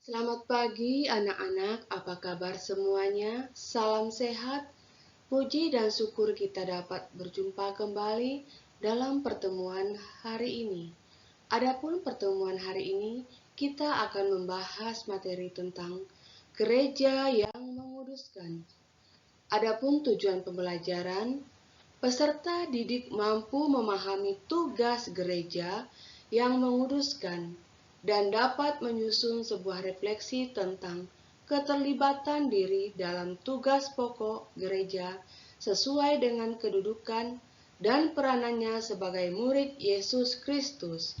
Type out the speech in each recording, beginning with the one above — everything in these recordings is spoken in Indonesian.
Selamat pagi anak-anak, apa kabar semuanya? Salam sehat, puji dan syukur kita dapat berjumpa kembali dalam pertemuan hari ini. Adapun pertemuan hari ini, kita akan membahas materi tentang gereja yang menguduskan. Adapun tujuan pembelajaran, peserta didik mampu memahami tugas gereja yang menguduskan dan dapat menyusun sebuah refleksi tentang keterlibatan diri dalam tugas pokok gereja sesuai dengan kedudukan dan peranannya sebagai murid Yesus Kristus.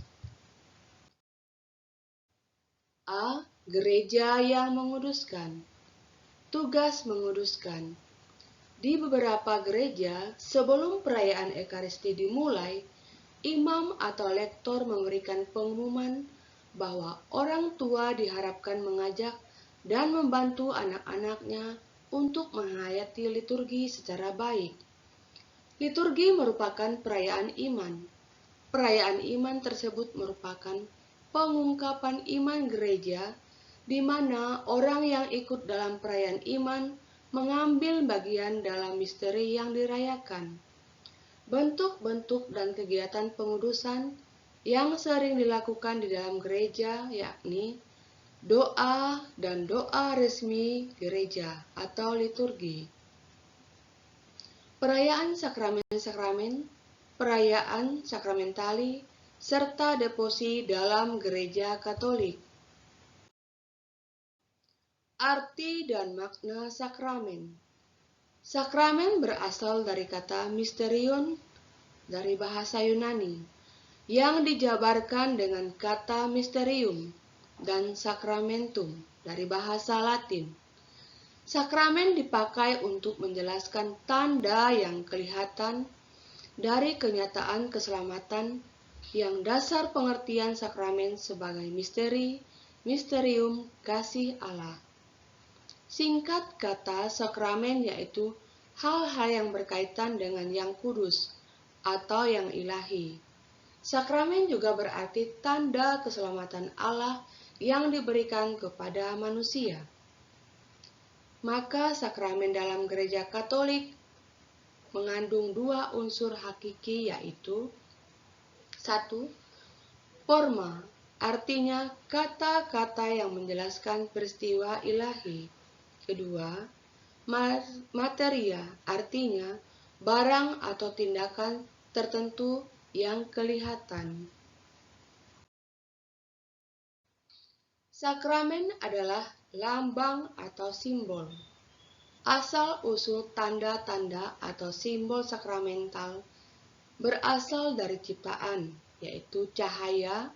A. Gereja yang menguduskan. Tugas menguduskan. Di beberapa gereja, sebelum perayaan Ekaristi dimulai, imam atau lektor memberikan pengumuman bahwa orang tua diharapkan mengajak dan membantu anak-anaknya untuk menghayati liturgi secara baik. Liturgi merupakan perayaan iman. Perayaan iman tersebut merupakan pengungkapan iman gereja, di mana orang yang ikut dalam perayaan iman mengambil bagian dalam misteri yang dirayakan. Bentuk-bentuk dan kegiatan pengudusan yang sering dilakukan di dalam gereja yakni doa dan doa resmi gereja atau liturgi. Perayaan sakramen-sakramen, perayaan sakramentali, serta devosi dalam gereja Katolik. Arti dan makna sakramen. Sakramen berasal dari kata mysterion dari bahasa Yunani, yang dijabarkan dengan kata mysterium dan sacramentum dari bahasa Latin. Sakramen dipakai untuk menjelaskan tanda yang kelihatan dari kenyataan keselamatan yang dasar pengertian sakramen sebagai misteri, misterium kasih Allah. Singkat kata, sakramen yaitu hal-hal yang berkaitan dengan yang kudus atau yang ilahi. Sakramen juga berarti tanda keselamatan Allah yang diberikan kepada manusia. Maka sakramen dalam gereja Katolik mengandung dua unsur hakiki, yaitu 1. Forma, artinya kata-kata yang menjelaskan peristiwa ilahi. Kedua, materia, artinya barang atau tindakan tertentu yang kelihatan. Sakramen adalah lambang atau simbol. Asal-usul tanda-tanda atau simbol sakramental berasal dari ciptaan, yaitu cahaya,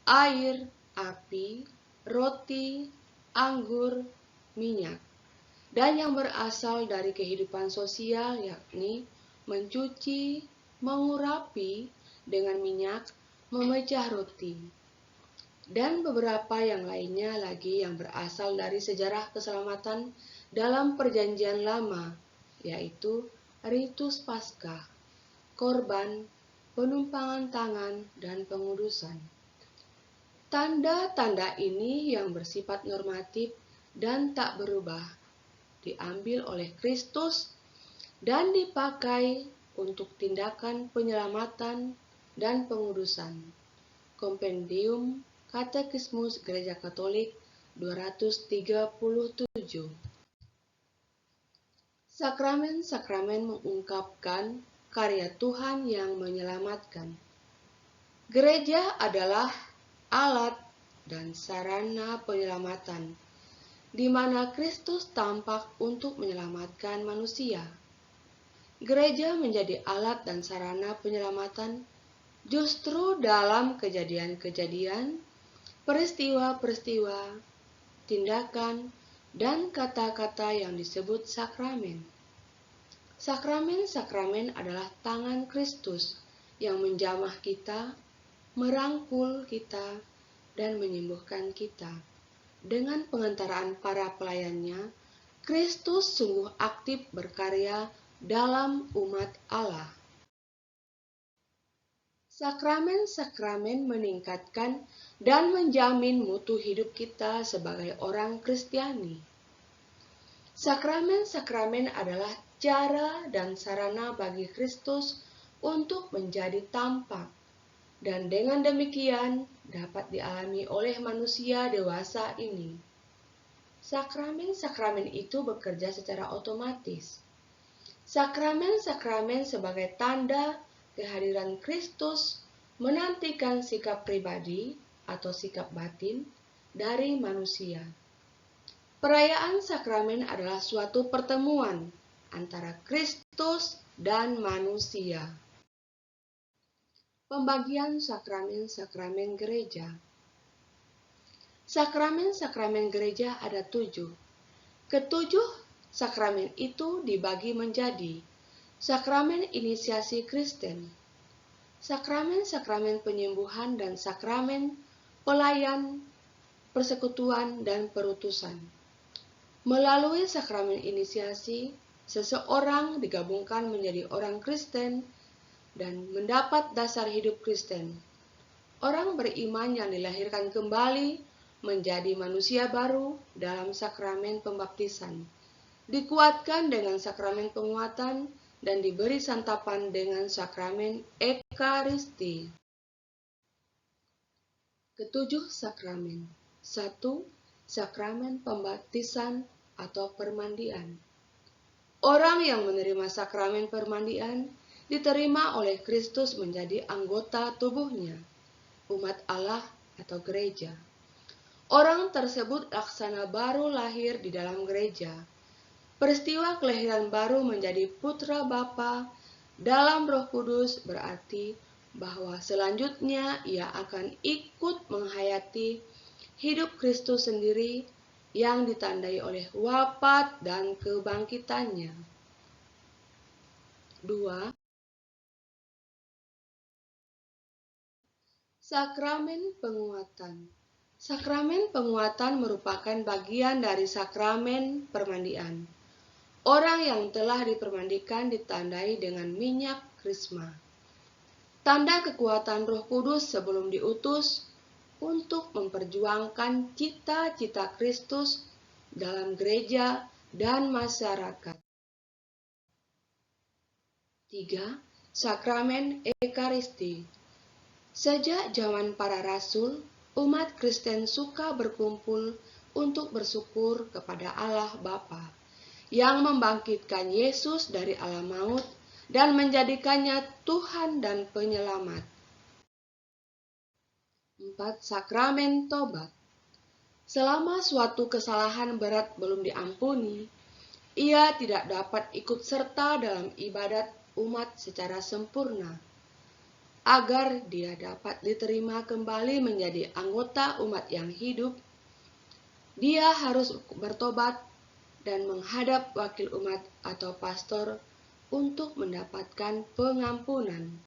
air, api, roti, anggur, minyak, dan yang berasal dari kehidupan sosial, yakni mencuci, mengurapi dengan minyak, memecah roti, dan beberapa yang lainnya lagi yang berasal dari sejarah keselamatan dalam Perjanjian Lama, yaitu ritus Paskah, korban, penumpangan tangan, dan pengudusan. Tanda-tanda ini yang bersifat normatif dan tak berubah, diambil oleh Kristus dan dipakai untuk tindakan penyelamatan dan pengudusan. Kompendium Katekismus Gereja Katolik 237. Sakramen-sakramen mengungkapkan karya Tuhan yang menyelamatkan. Gereja adalah alat dan sarana penyelamatan, di mana Kristus tampak untuk menyelamatkan manusia. Gereja menjadi alat dan sarana penyelamatan justru dalam kejadian-kejadian, peristiwa-peristiwa, tindakan, dan kata-kata yang disebut sakramen. Sakramen-sakramen adalah tangan Kristus yang menjamah kita, merangkul kita, dan menyembuhkan kita. Dengan pengantaraan para pelayannya, Kristus sungguh aktif berkarya dalam umat Allah. Sakramen-sakramen meningkatkan dan menjamin mutu hidup kita sebagai orang Kristiani. Sakramen-sakramen adalah cara dan sarana bagi Kristus untuk menjadi tampak, dan dengan demikian dapat dialami oleh manusia dewasa ini. Sakramen-sakramen itu bekerja secara otomatis. Sakramen-sakramen sebagai tanda kehadiran Kristus menantikan sikap pribadi atau sikap batin dari manusia. Perayaan sakramen adalah suatu pertemuan antara Kristus dan manusia. Pembagian sakramen-sakramen gereja. Sakramen-sakramen gereja ada 7. Ketujuh sakramen itu dibagi menjadi sakramen inisiasi Kristen, sakramen-sakramen penyembuhan dan sakramen pelayan, persekutuan, dan perutusan. Melalui sakramen inisiasi, seseorang digabungkan menjadi orang Kristen dan mendapat dasar hidup Kristen. Orang beriman yang dilahirkan kembali menjadi manusia baru dalam sakramen pembaptisan, dikuatkan dengan sakramen penguatan, dan diberi santapan dengan sakramen Ekaristi. Ketujuh sakramen. 1. Sakramen pembaptisan atau permandian. Orang yang menerima sakramen permandian diterima oleh Kristus menjadi anggota tubuhnya, umat Allah atau gereja. Orang tersebut laksana baru lahir di dalam gereja. Peristiwa kelahiran baru menjadi putra Bapa dalam Roh Kudus berarti bahwa selanjutnya ia akan ikut menghayati hidup Kristus sendiri yang ditandai oleh wafat dan kebangkitannya. 2. Sakramen penguatan. Sakramen penguatan merupakan bagian dari sakramen permandian. Orang yang telah dipermandikan ditandai dengan minyak krisma, tanda kekuatan Roh Kudus sebelum diutus untuk memperjuangkan cita-cita Kristus dalam gereja dan masyarakat. 3. Sakramen Ekaristi. Sejak zaman para rasul, umat Kristen suka berkumpul untuk bersyukur kepada Allah Bapa yang membangkitkan Yesus dari alam maut dan menjadikannya Tuhan dan Penyelamat. 4. Sakramen Tobat. Selama suatu kesalahan berat belum diampuni, ia tidak dapat ikut serta dalam ibadat umat secara sempurna. Agar dia dapat diterima kembali menjadi anggota umat yang hidup, dia harus bertobat dan menghadap wakil umat atau pastor untuk mendapatkan pengampunan.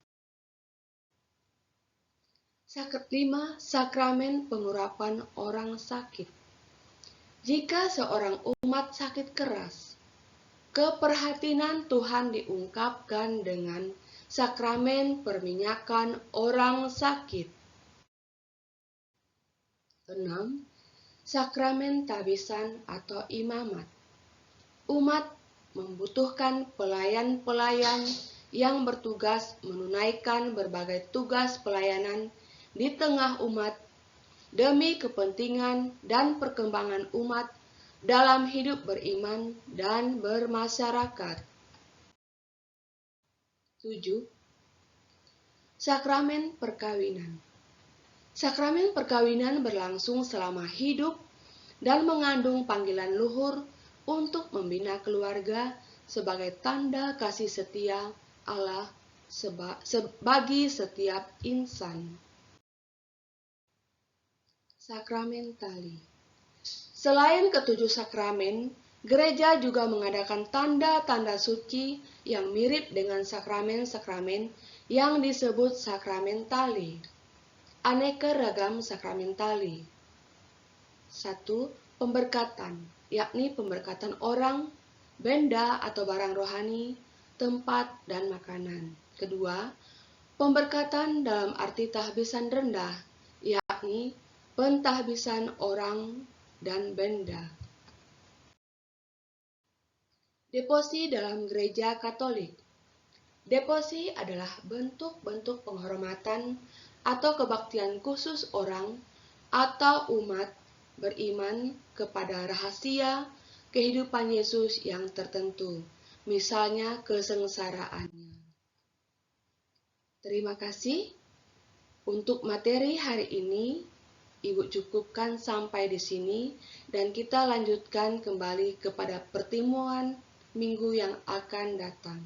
5. Sakramen pengurapan orang sakit. Jika seorang umat sakit keras, keprihatinan Tuhan diungkapkan dengan sakramen perminyakan orang sakit. 6. Sakramen tabisan atau imamat. Umat membutuhkan pelayan-pelayan yang bertugas menunaikan berbagai tugas pelayanan di tengah umat demi kepentingan dan perkembangan umat dalam hidup beriman dan bermasyarakat. 7. Sakramen perkawinan. Sakramen perkawinan berlangsung selama hidup dan mengandung panggilan luhur untuk membina keluarga sebagai tanda kasih setia Allah bagi setiap insan. Sakramen tali. Selain ketujuh sakramen, gereja juga mengadakan tanda-tanda suci yang mirip dengan sakramen-sakramen yang disebut sakramen tali. Aneka ragam sakramen tali. 1. Pemberkatan, yakni pemberkatan orang, benda atau barang rohani, tempat, dan makanan. Kedua, Pemberkatan dalam arti tahbisan rendah, yakni pentahbisan orang dan benda. Deposi dalam gereja Katolik. Deposi adalah bentuk-bentuk penghormatan atau kebaktian khusus orang atau umat beriman kepada rahasia kehidupan Yesus yang tertentu, misalnya kesengsaraannya. Terima kasih. Untuk materi hari ini, Ibu cukupkan sampai di sini dan kita lanjutkan kembali kepada pertemuan minggu yang akan datang.